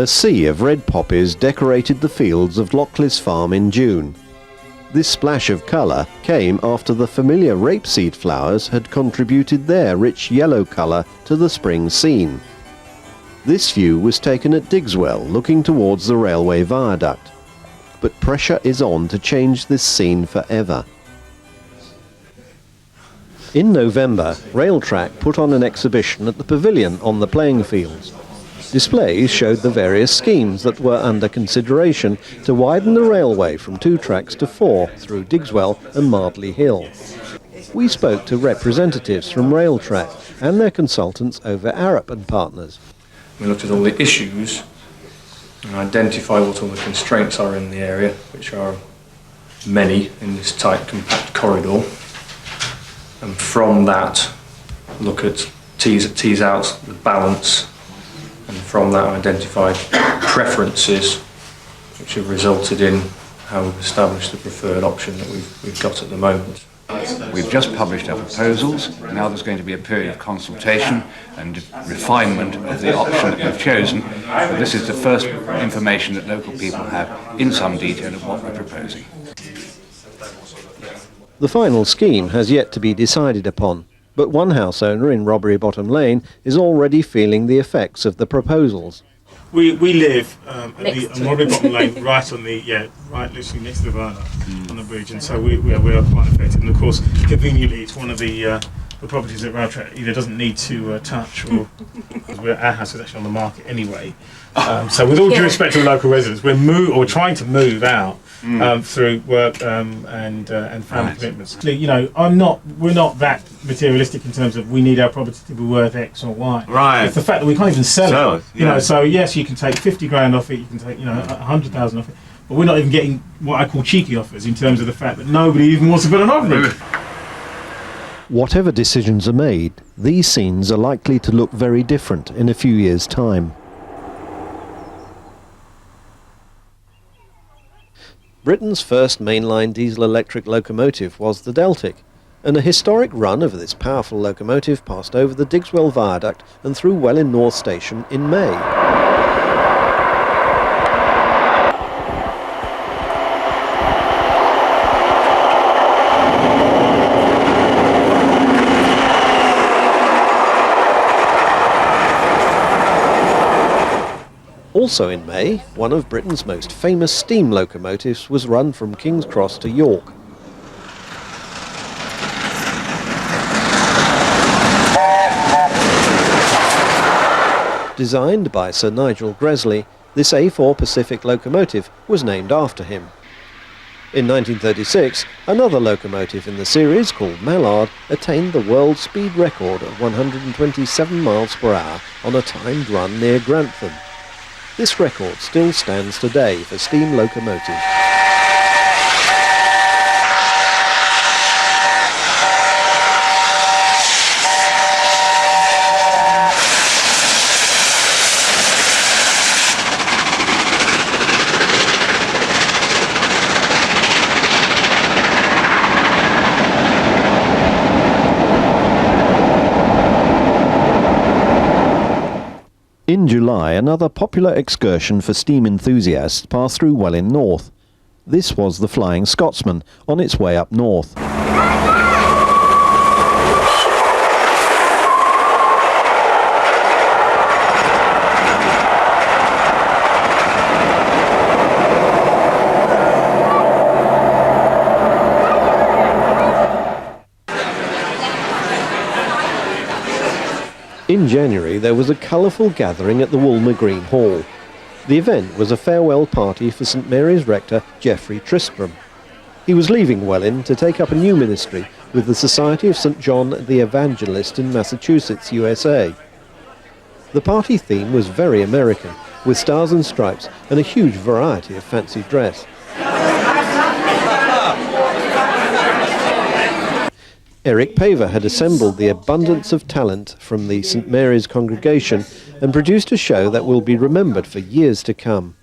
A sea of red poppies decorated the fields of Lochlis Farm in June. This splash of colour came after the familiar rapeseed flowers had contributed their rich yellow colour to the spring scene. This view was taken at Digswell, looking towards the railway viaduct. But pressure is on to change this scene forever. In November, Railtrack put on an exhibition at the Pavilion on the playing fields. Displays showed the various schemes that were under consideration to widen the railway from 2 tracks to 4 through Digswell and Mardley Hill. We spoke to representatives from Railtrack and their consultants over Arup and Partners. We looked at all the issues and identified what all the constraints are in the area, which are many in this tight, compact corridor. And from that, look at tease out the balance, and from that identified preferences which have resulted in how we've established the preferred option that we've got at the moment. We've just published our proposals. Now there's going to be a period of consultation and refinement of the option that we've chosen. But this is the first information that local people have in some detail of what we're proposing. The final scheme has yet to be decided upon, but one house owner in Robbery Bottom Lane is already feeling the effects of the proposals. We live on Robbery Bottom Lane, right literally next to the viaduct on the bridge, and so we are quite affected. And of course, conveniently, it's one of the properties that Railtrack either doesn't need to touch, or because our house is actually on the market anyway. So, with all due respect to the local residents, we're trying to move out through work and family commitments. You know, we're not that materialistic in terms of we need our property to be worth X or Y. Right. It's the fact that we can't even sell it. You Yeah. know, so yes, you can take 50 grand off it, you can take 100,000 off it, but we're not even getting what I call cheeky offers in terms of the fact that nobody even wants to put an offer in. Whatever decisions are made, these scenes are likely to look very different in a few years' time. Britain's first mainline diesel-electric locomotive was the Deltic, and a historic run of this powerful locomotive passed over the Digswell Viaduct and through Welwyn North Station in May. Also in May, one of Britain's most famous steam locomotives was run from King's Cross to York. Designed by Sir Nigel Gresley, this A4 Pacific locomotive was named after him. In 1936, another locomotive in the series, called Mallard, attained the world speed record of 127 miles per hour on a timed run near Grantham. This record still stands today for steam locomotives. In July, another popular excursion for steam enthusiasts passed through Welwyn North. This was the Flying Scotsman on its way up north. In January, there was a colourful gathering at the Woolmer Green Hall. The event was a farewell party for St Mary's rector Geoffrey Tristram. He was leaving Welwyn to take up a new ministry with the Society of St John the Evangelist in Massachusetts, USA. The party theme was very American, with stars and stripes and a huge variety of fancy dress. Eric Paver had assembled the abundance of talent from the St Mary's congregation and produced a show that will be remembered for years to come.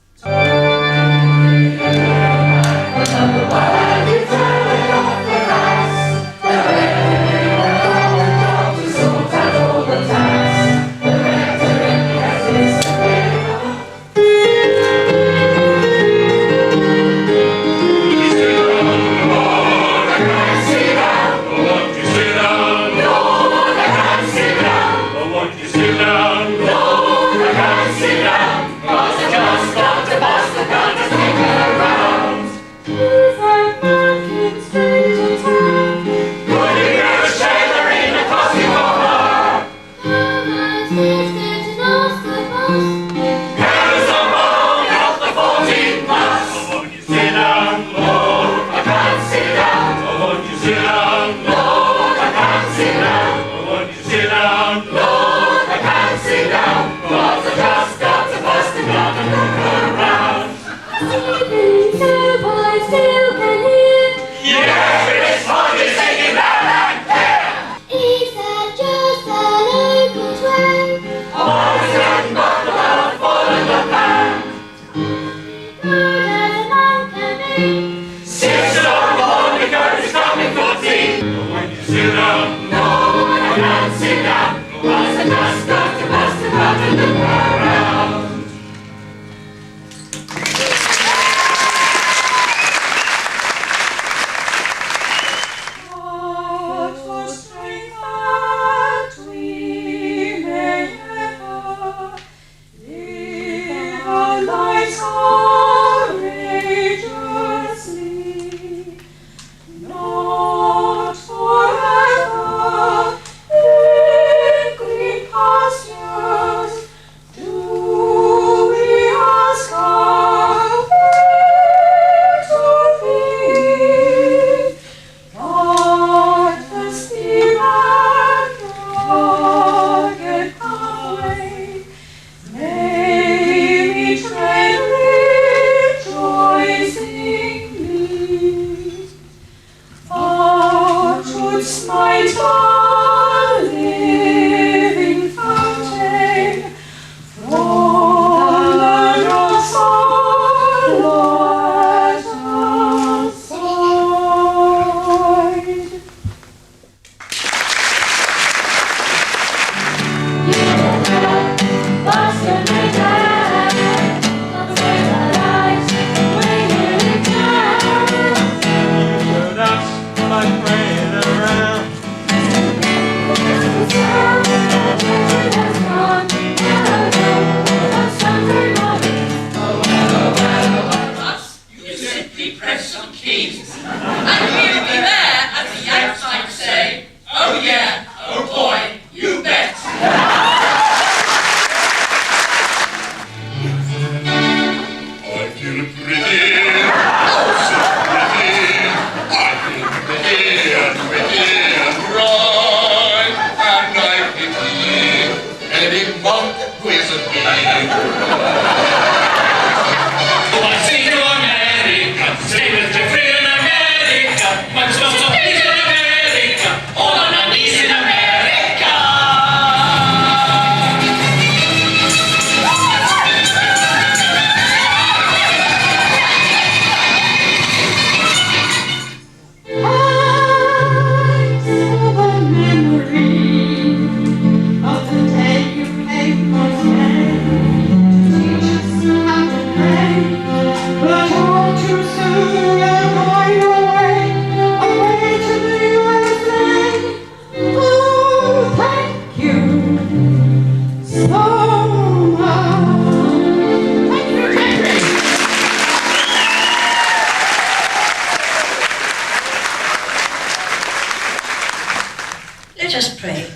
Let us pray.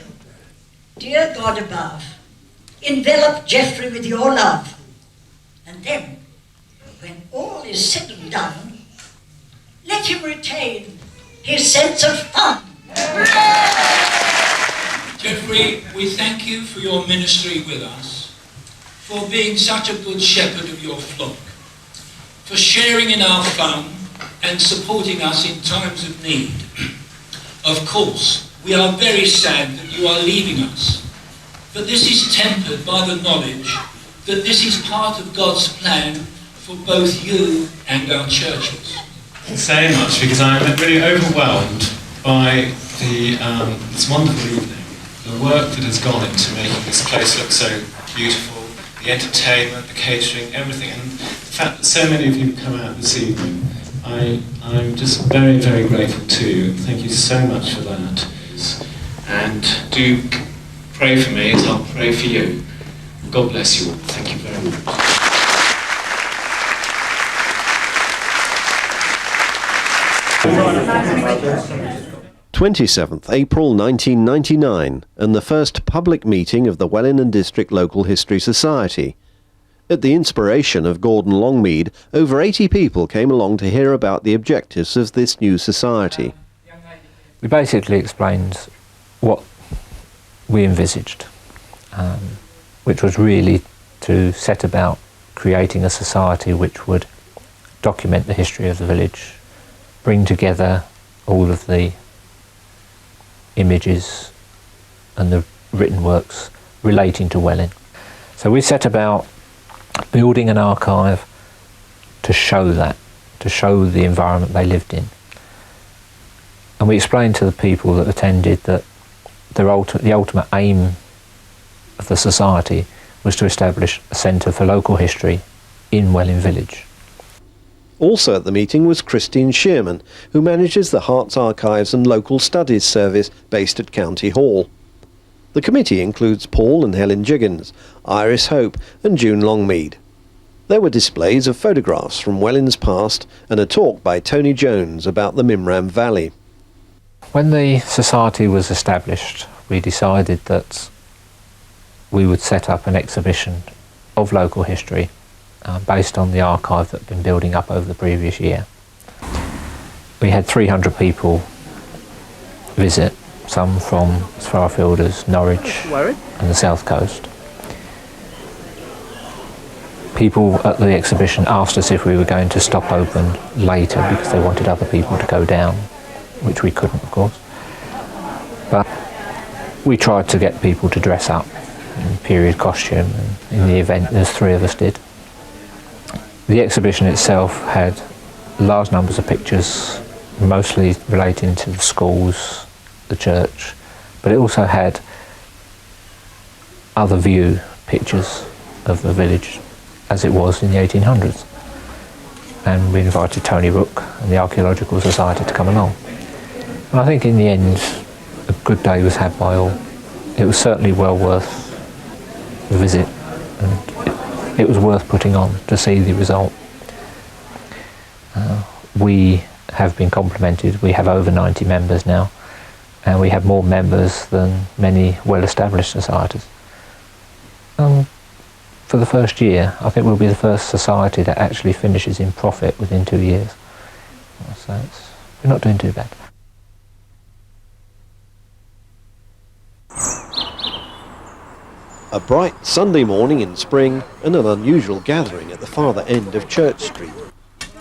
Dear God above, envelop Geoffrey with your love, and then, when all is said and done, let him retain his sense of fun. Geoffrey, we thank you for your ministry with us, for being such a good shepherd of your flock, for sharing in our fun and supporting us in times of need. Of course, we are very sad that you are leaving us, but this is tempered by the knowledge that this is part of God's plan for both you and our churches. Say much because I'm really overwhelmed by this wonderful evening, the work that has gone into making this place look so beautiful, the entertainment, the catering, everything, and the fact that so many of you come out this evening. I'm just very, very grateful to you. Thank you so much for that. And do pray for me as I'll pray for you. God bless you all. Thank you very much. 27th April 1999, and the first public meeting of the Welwyn and District Local History Society. At the inspiration of Gordon Longmead, over 80 people came along to hear about the objectives of this new society. We basically explained what we envisaged, which was really to set about creating a society which would document the history of the village, bring together all of the images and the written works relating to Welwyn. So we set about building an archive to show that, to show the environment they lived in. And we explained to the people that attended that the ultimate aim of the society was to establish a centre for local history in Welwyn Village. Also at the meeting was Christine Shearman, who manages the Hearts Archives and Local Studies Service based at County Hall. The committee includes Paul and Helen Jiggins, Iris Hope and June Longmead. There were displays of photographs from Welwyn's past and a talk by Tony Jones about the Mimram Valley. When the society was established, we decided that we would set up an exhibition of local history based on the archive that had been building up over the previous year. We had 300 people visit, some from as far afield as Norwich and the south coast. People at the exhibition asked us if we were going to stop open later because they wanted other people to go down, which we couldn't, of course. But we tried to get people to dress up in period costume, and in the event there's 3 of us did. The exhibition itself had large numbers of pictures, mostly relating to the schools, the church, but it also had other view pictures of the village as it was in the 1800s. And we invited Tony Rook and the Archaeological Society to come along. And I think in the end, a good day was had by all. It was certainly well worth the visit, and it was worth putting on to see the result. We have been complimented. We have over 90 members now, and we have more members than many well-established societies. For the first year, I think we'll be the first society that actually finishes in profit within 2 years. So we're not doing too bad. A bright Sunday morning in spring and an unusual gathering at the farther end of Church Street.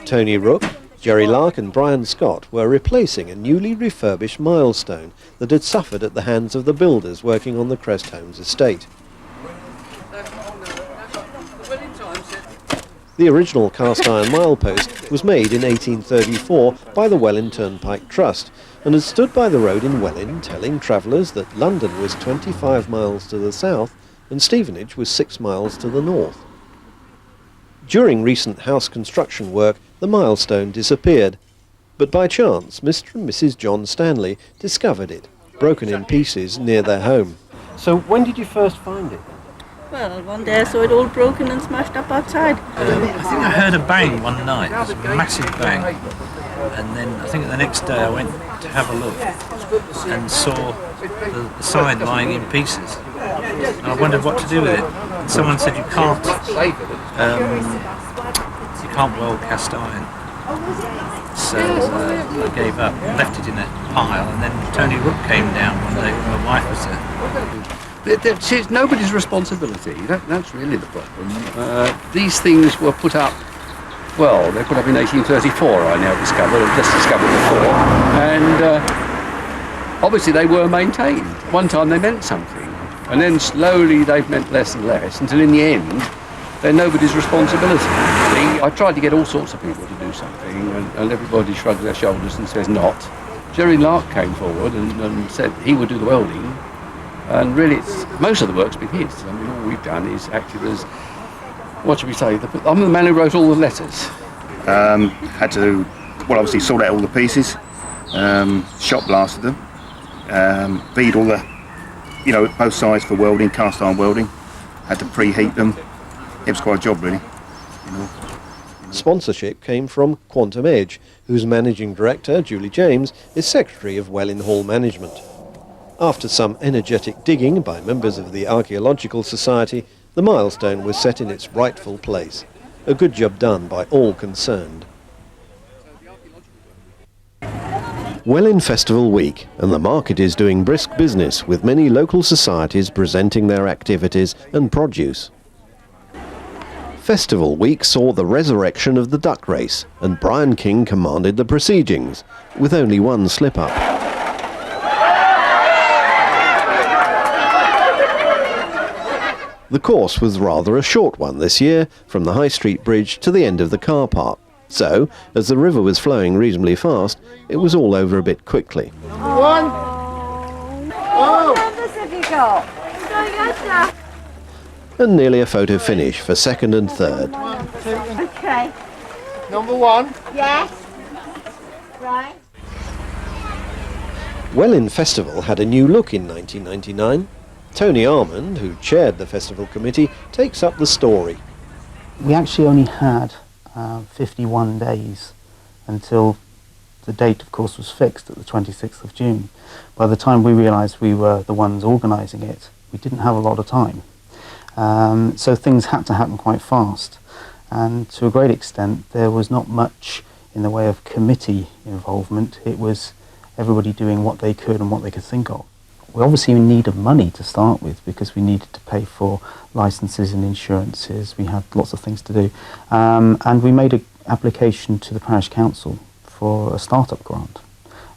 Tony Rook, Jerry Lark and Brian Scott were replacing a newly refurbished milestone that had suffered at the hands of the builders working on the Crest Homes estate. The original cast iron milepost was made in 1834 by the Welwyn Turnpike Trust and had stood by the road in Welwyn telling travellers that London was 25 miles to the south and Stevenage was 6 miles to the north. During recent house construction work, the milestone disappeared, but by chance Mr. and Mrs. John Stanley discovered it, broken in pieces near their home. So when did you first find it? Well, one day I saw it all broken and smashed up outside. I think I heard a bang one night, it was a massive bang, and then I think the next day I went to have a look and saw the sign lying in pieces. And I wondered what to do with it. And someone said you can't weld cast iron. So I gave up, left it in a pile, and then Tony Rook came down one day when my wife was there. It's nobody's responsibility. That's really the problem. These things were put up, well, they were put up in 1834, I now discovered, I've just discovered before, and obviously they were maintained. One time they meant something, and then slowly they've meant less and less, until in the end, they're nobody's responsibility. I tried to get all sorts of people to do something, and everybody shrugs their shoulders and says not. Jerry Lark came forward and said he would do the welding. And really, most of the work's been his. I mean, all we've done is acted as, what should we say, I'm the man who wrote all the letters. Had to, well, obviously sort out all the pieces, shot blasted them, feed all the, both sides for welding, cast iron welding. Had to preheat them. It was quite a job, really. Sponsorship came from Quantum Edge, whose managing director, Julie James, is secretary of Welwyn Hall Management. After some energetic digging by members of the Archaeological Society, the milestone was set in its rightful place. A good job done by all concerned. Welwyn Festival Week, and the market is doing brisk business with many local societies presenting their activities and produce. Festival week saw the resurrection of the duck race, and Brian King commanded the proceedings, with only one slip-up. The course was rather a short one this year, from the High Street Bridge to the end of the car park. So, as the river was flowing reasonably fast, it was all over a bit quickly. One. Oh. What numbers have you got? And nearly a photo finish for second and third. Okay. Number one. Yes. Right. Welwyn Festival had a new look in 1999. Tony Armand, who chaired the festival committee, takes up the story. We actually only had 51 days until the date, of course, was fixed at the 26th of June. By the time we realised we were the ones organising it, we didn't have a lot of time. So things had to happen quite fast. And to a great extent, there was not much in the way of committee involvement. It was everybody doing what they could and what they could think of. We obviously needed money to start with because we needed to pay for licences and insurances. We had lots of things to do. And we made an application to the parish council for a start-up grant.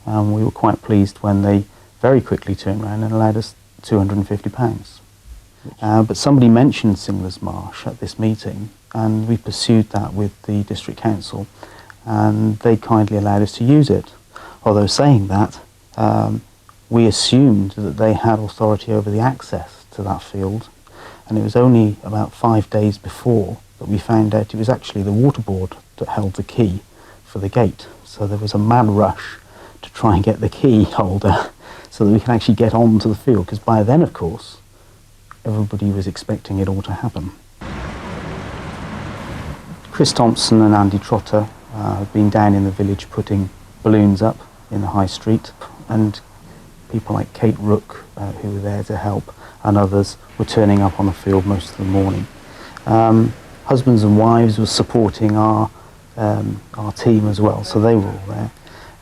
We were quite pleased when they very quickly turned around and allowed us £250. But somebody mentioned Singler's Marsh at this meeting, and we pursued that with the district council, and they kindly allowed us to use it. Although saying that, we assumed that they had authority over the access to that field, and it was only about 5 days before that we found out it was actually the water board that held the key for the gate. So there was a mad rush to try and get the key holder so that we could actually get onto the field, because by then, of course, everybody was expecting it all to happen. Chris Thompson and Andy Trotter have been down in the village putting balloons up in the high street, and people like Kate Rook, who were there to help, and others were turning up on the field most of the morning. Husbands and wives were supporting our team as well, so they were all there.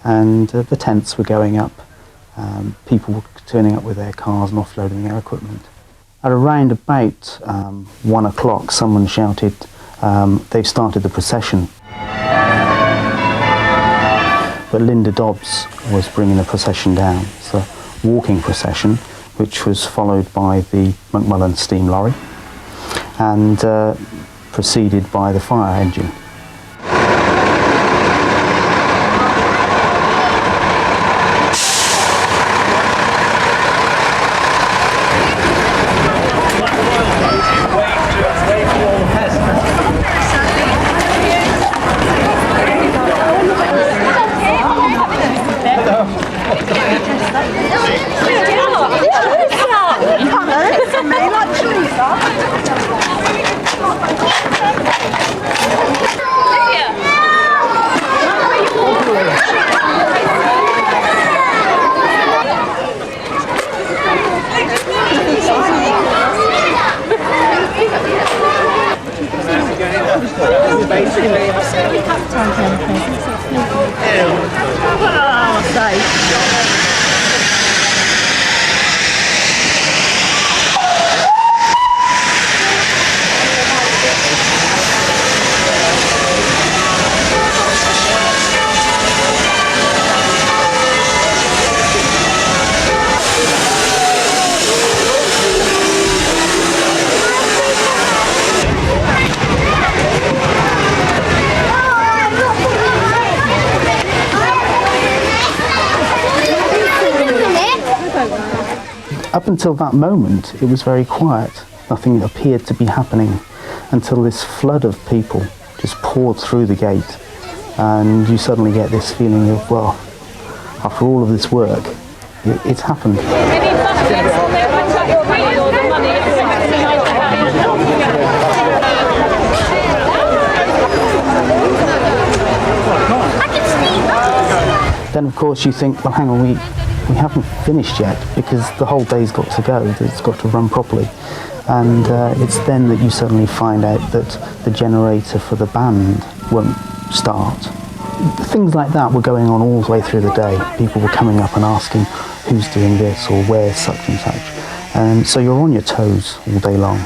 And the tents were going up, people were turning up with their cars and offloading their equipment. At around about 1 o'clock, someone shouted, they've started the procession. But Linda Dobbs was bringing the procession down. It's a walking procession, which was followed by the Macmillan steam lorry and preceded by the fire engine. Up until that moment, it was very quiet. Nothing appeared to be happening until this flood of people just poured through the gate, and you suddenly get this feeling of, well, after all of this work, it's happened. Then, of course, you think, well, hang on, we haven't finished yet, because the whole day's got to go, it's got to run properly. And it's then that you suddenly find out that the generator for the band won't start. Things like that were going on all the way through the day. People were coming up and asking who's doing this or where's such and such. And so you're on your toes all day long.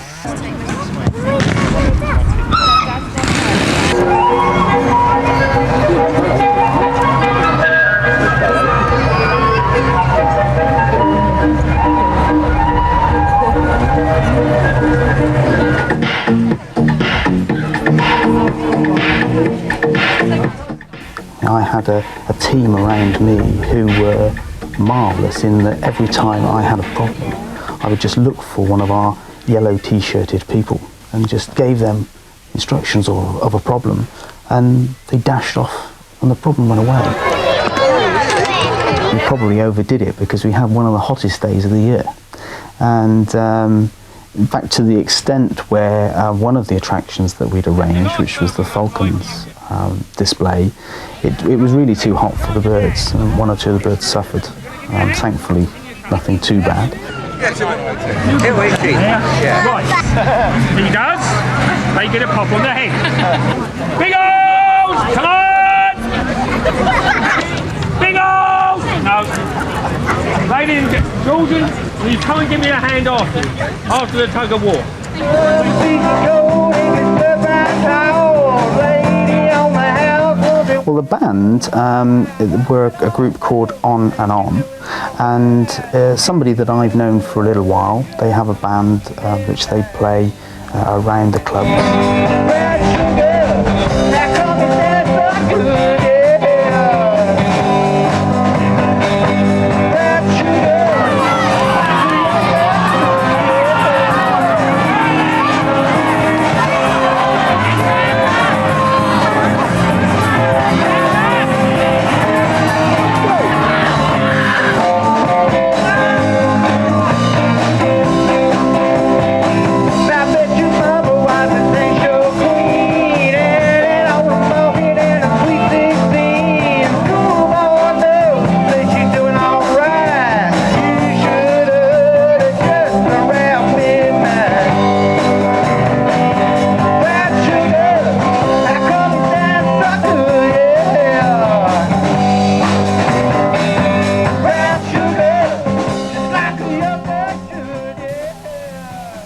I had a team around me who were marvellous in that every time I had a problem, I would just look for one of our yellow t-shirted people and just gave them instructions of a problem, and they dashed off and the problem went away. We probably overdid it because we had one of the hottest days of the year. And in fact, to the extent where one of the attractions that we'd arranged, which was the Falcons display, it was really too hot for the birds, and one or two of the birds suffered. Thankfully, nothing too bad. Right, he does. They get a pop on the head. Bigos! Come on! Bigos! No. Ladies and children, will you come and give me a hand after the tug of war? Well, the band were a group called On and On, and somebody that I've known for a little while. They have a band which they play around the clubs.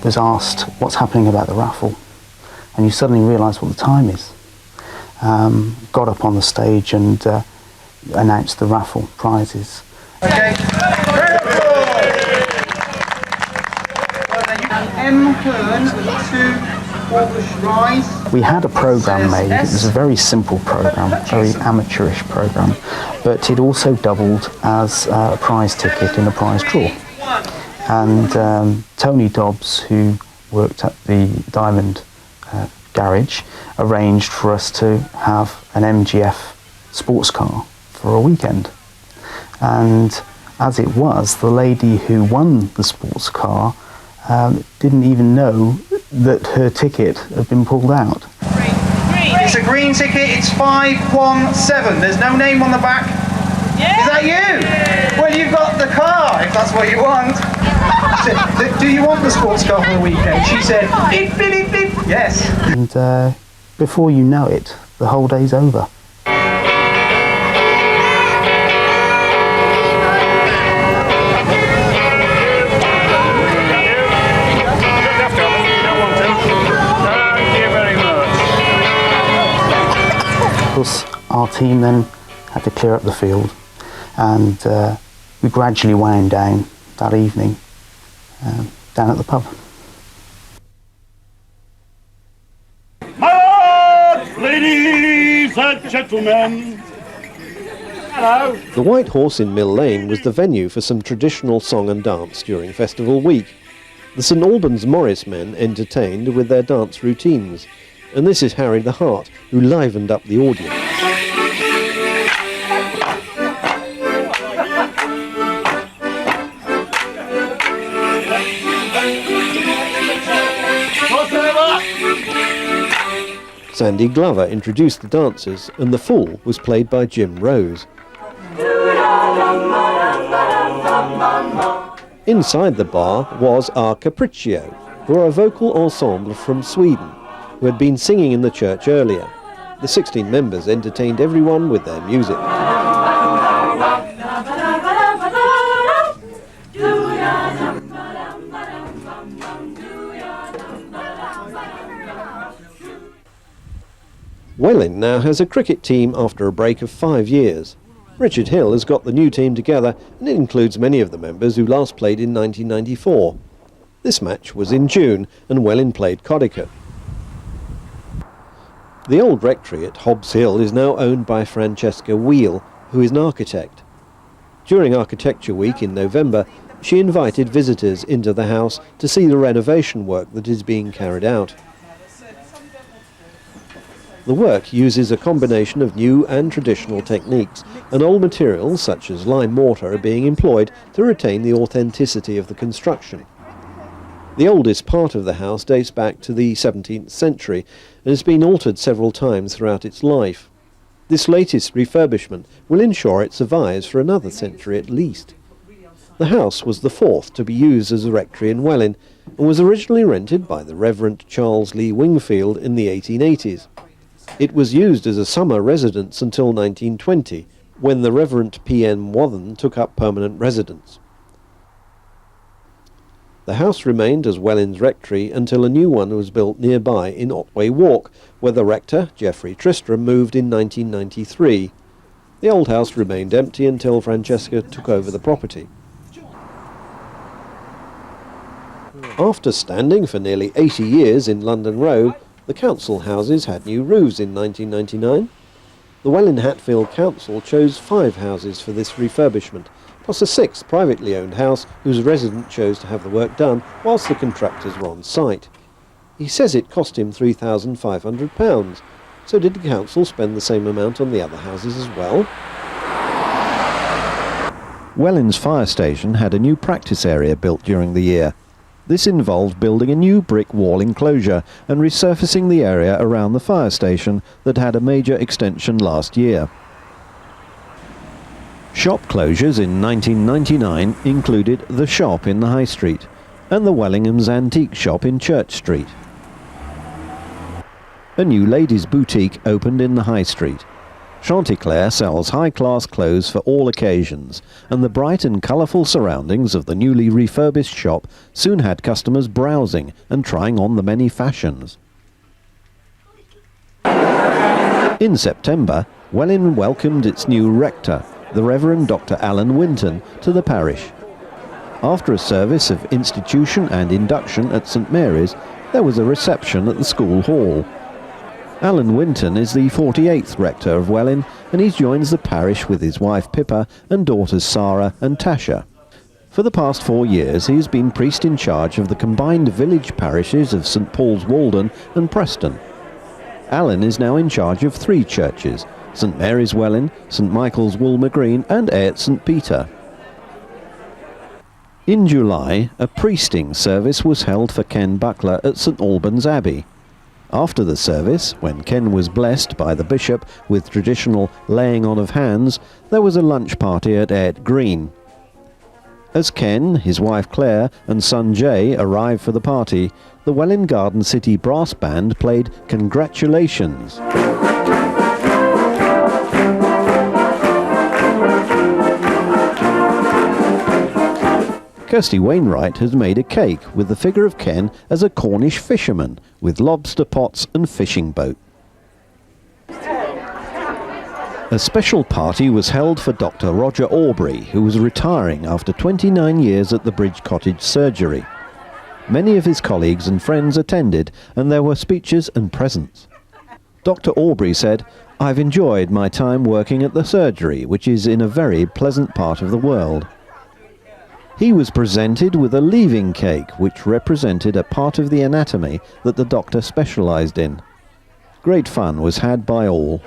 Was asked what's happening about the raffle, and you suddenly realise what the time is. Got up on the stage and announced the raffle prizes. Okay. M. Hearn to August Rise. We had a programme made. It was a very simple programme, very amateurish programme, but it also doubled as a prize ticket in a prize draw. And Tony Dobbs, who worked at the Diamond Garage, arranged for us to have an MGF sports car for a weekend. And as it was, the lady who won the sports car didn't even know that her ticket had been pulled out. It's a green ticket, it's 517. There's no name on the back. Yeah. Is that you? Yeah. Well, you've got the car, if that's what you want. Said, do you want the sports car for the weekend? She said, beep, beep, beep. Yes. And before you know it, the whole day's over. Of course, our team then had to clear up the field, and we gradually wound down that evening down at the pub. My lord, ladies and gentlemen. Hello. The White Horse in Mill Lane was the venue for some traditional song and dance during Festival Week. The St Albans Morris men entertained with their dance routines, and this is Harry the Hart, who livened up the audience. Sandy Glover introduced the dancers, and the Fool was played by Jim Rose. Inside the bar was our Capriccio, who are a vocal ensemble from Sweden, who had been singing in the church earlier. The 16 members entertained everyone with their music. Welwyn now has a cricket team after a break of 5 years. Richard Hill has got the new team together, and it includes many of the members who last played in 1994. This match was in June, and Welwyn played Codicat. The old rectory at Hobbs Hill is now owned by Francesca Wheel, who is an architect. During Architecture Week in November, she invited visitors into the house to see the renovation work that is being carried out. The work uses a combination of new and traditional techniques, and old materials such as lime mortar are being employed to retain the authenticity of the construction. The oldest part of the house dates back to the 17th century and has been altered several times throughout its life. This latest refurbishment will ensure it survives for another century at least. The house was the fourth to be used as a rectory in Welwyn and was originally rented by the Reverend Charles Lee Wingfield in the 1880s. It was used as a summer residence until 1920, when the Reverend P.M. Wathen took up permanent residence. The house remained as Welwyn's rectory until a new one was built nearby in Otway Walk, where the rector, Geoffrey Tristram, moved in 1993. The old house remained empty until Francesca took over the property. After standing for nearly 80 years in London Road, the council houses had new roofs in 1999. The Welwyn Hatfield Council chose 5 houses for this refurbishment, plus a 6th privately owned house whose resident chose to have the work done whilst the contractors were on site. He says it cost him £3,500. So did the council spend the same amount on the other houses as well? Welwyn's fire station had a new practice area built during the year. This involved building a new brick wall enclosure and resurfacing the area around the fire station that had a major extension last year. Shop closures in 1999 included the shop in the High Street and the Wellingham's Antique Shop in Church Street. A new ladies' boutique opened in the High Street. Chanticleer sells high-class clothes for all occasions, and the bright and colourful surroundings of the newly refurbished shop soon had customers browsing and trying on the many fashions. In September, Welwyn welcomed its new rector, the Reverend Dr. Alan Winton, to the parish. After a service of institution and induction at St Mary's, there was a reception at the school hall. Alan Winton is the 48th rector of Welwyn, and he joins the parish with his wife Pippa and daughters Sarah and Tasha. For the past 4 years he has been priest in charge of the combined village parishes of St Paul's Walden and Preston. Alan is now in charge of 3 churches: St Mary's Welwyn, St Michael's Woolmer Green and Ayot St Peter. In July, a priesting service was held for Ken Buckler at St Albans Abbey. After the service, when Ken was blessed by the bishop with traditional laying on of hands, there was a lunch party at Ayot Green. As Ken, his wife Claire and son Jay arrived for the party, the Welwyn Garden City Brass Band played Congratulations. Kirsty Wainwright has made a cake with the figure of Ken as a Cornish fisherman with lobster pots and fishing boat. A special party was held for Dr. Roger Aubrey, who was retiring after 29 years at the Bridge Cottage surgery. Many of his colleagues and friends attended, and there were speeches and presents. Dr. Aubrey said, "I've enjoyed my time working at the surgery, which is in a very pleasant part of the world." He was presented with a leaving cake, which represented a part of the anatomy that the doctor specialised in. Great fun was had by all.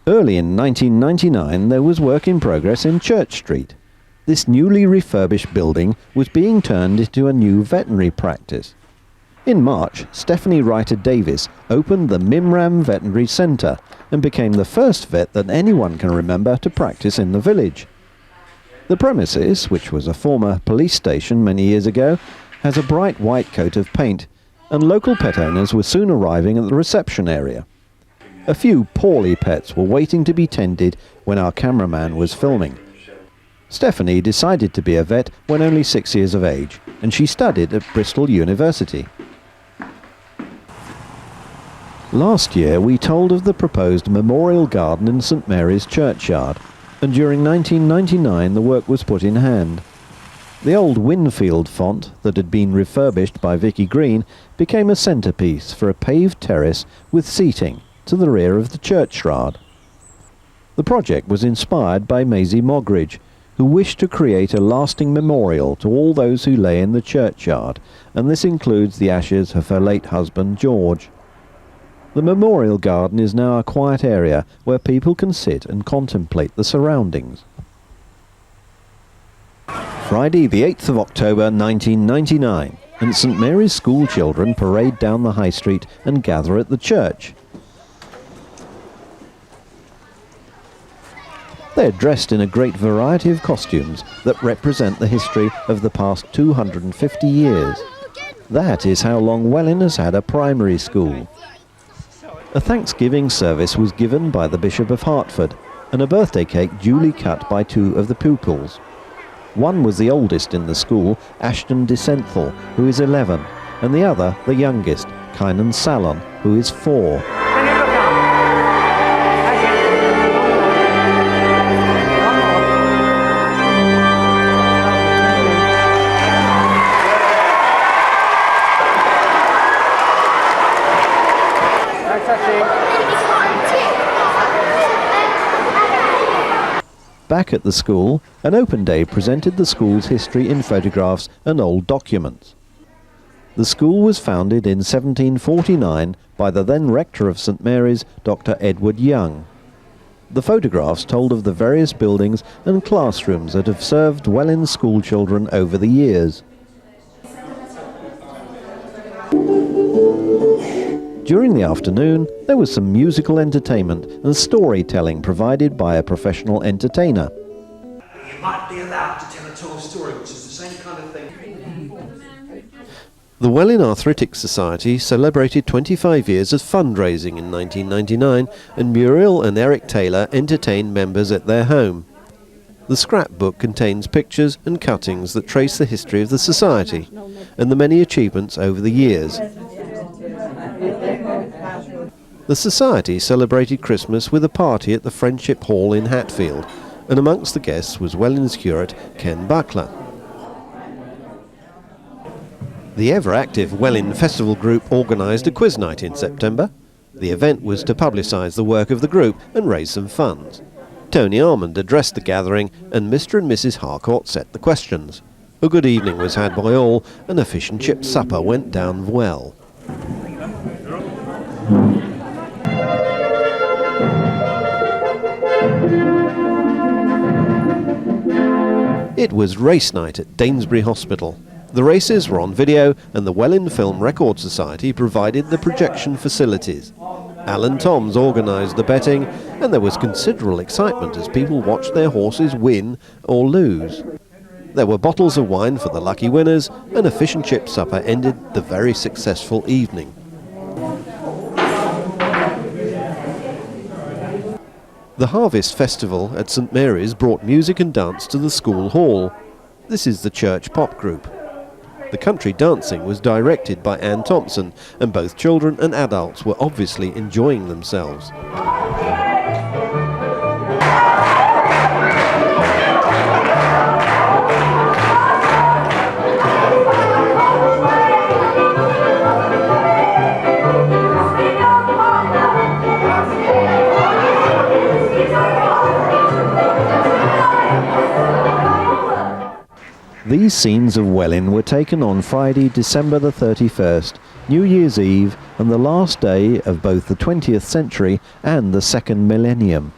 Early in 1999 there was work in progress in Church Street. This newly refurbished building was being turned into a new veterinary practice. In March, Stephanie Ryder-Davis opened the Mimram Veterinary Centre and became the first vet that anyone can remember to practice in the village. The premises, which was a former police station many years ago, has a bright white coat of paint, and local pet owners were soon arriving at the reception area. A few poorly pets were waiting to be tended when our cameraman was filming. Stephanie decided to be a vet when only 6 years of age, and she studied at Bristol University. Last year we told of the proposed memorial garden in St Mary's churchyard, and during 1999 the work was put in hand. The old Winfield font that had been refurbished by Vicky Green became a centrepiece for a paved terrace with seating to the rear of the church shroud. The project was inspired by Maisie Moggridge, who wished to create a lasting memorial to all those who lay in the churchyard, and this includes the ashes of her late husband George. The memorial garden is now a quiet area where people can sit and contemplate the surroundings. Friday the 8th of October 1999, and St Mary's school children parade down the high street and gather at the church. They're dressed in a great variety of costumes that represent the history of the past 250 years. That is how long Welwyn has had a primary school. A Thanksgiving service was given by the Bishop of Hertford, and a birthday cake duly cut by 2 of the pupils. One was the oldest in the school, Ashton Desenthal, who is 11, and the other, the youngest, Kynan Salon, who is 4. Back at the school, an open day presented the school's history in photographs and old documents. The school was founded in 1749 by the then rector of St Mary's, Dr. Edward Young. The photographs told of the various buildings and classrooms that have served Welwyn school children over the years. During the afternoon, there was some musical entertainment and storytelling provided by a professional entertainer. You might be allowed to tell a tall story, which is the same kind of thing. The Welwyn Arthritic Society celebrated 25 years of fundraising in 1999, and Muriel and Eric Taylor entertained members at their home. The scrapbook contains pictures and cuttings that trace the history of the society and the many achievements over the years. The Society celebrated Christmas with a party at the Friendship Hall in Hatfield, and amongst the guests was Welwyn's curate Ken Buckler. The ever-active Welwyn Festival Group organised a quiz night in September. The event was to publicise the work of the group and raise some funds. Tony Armand addressed the gathering, and Mr. and Mrs. Harcourt set the questions. A good evening was had by all, and a fish and chip supper went down well. It was race night at Danesbury Hospital. The races were on video, and the Welwyn Film Record Society provided the projection facilities. Alan Toms organised the betting, and there was considerable excitement as people watched their horses win or lose. There were bottles of wine for the lucky winners, and a fish and chip supper ended the very successful evening. The Harvest Festival at St Mary's brought music and dance to the school hall. This is the church pop group. The country dancing was directed by Anne Thompson, and both children and adults were obviously enjoying themselves. These scenes of Welwyn were taken on Friday, December the 31st, New Year's Eve, and the last day of both the 20th century and the second millennium.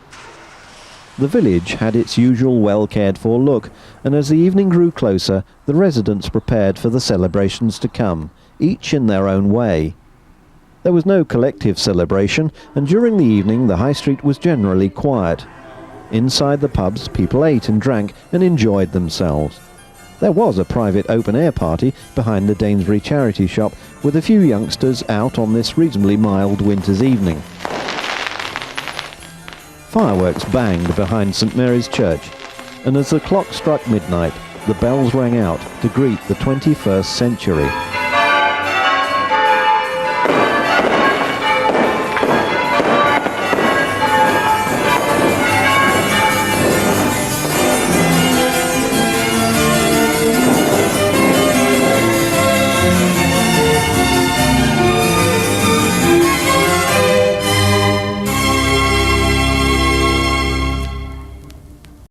The village had its usual well-cared-for look, and as the evening grew closer, the residents prepared for the celebrations to come, each in their own way. There was no collective celebration, and during the evening the high street was generally quiet. Inside the pubs, people ate and drank and enjoyed themselves. There was a private open-air party behind the Danesbury charity shop, with a few youngsters out on this reasonably mild winter's evening. Fireworks banged behind St Mary's Church, and as the clock struck midnight, the bells rang out to greet the 21st century.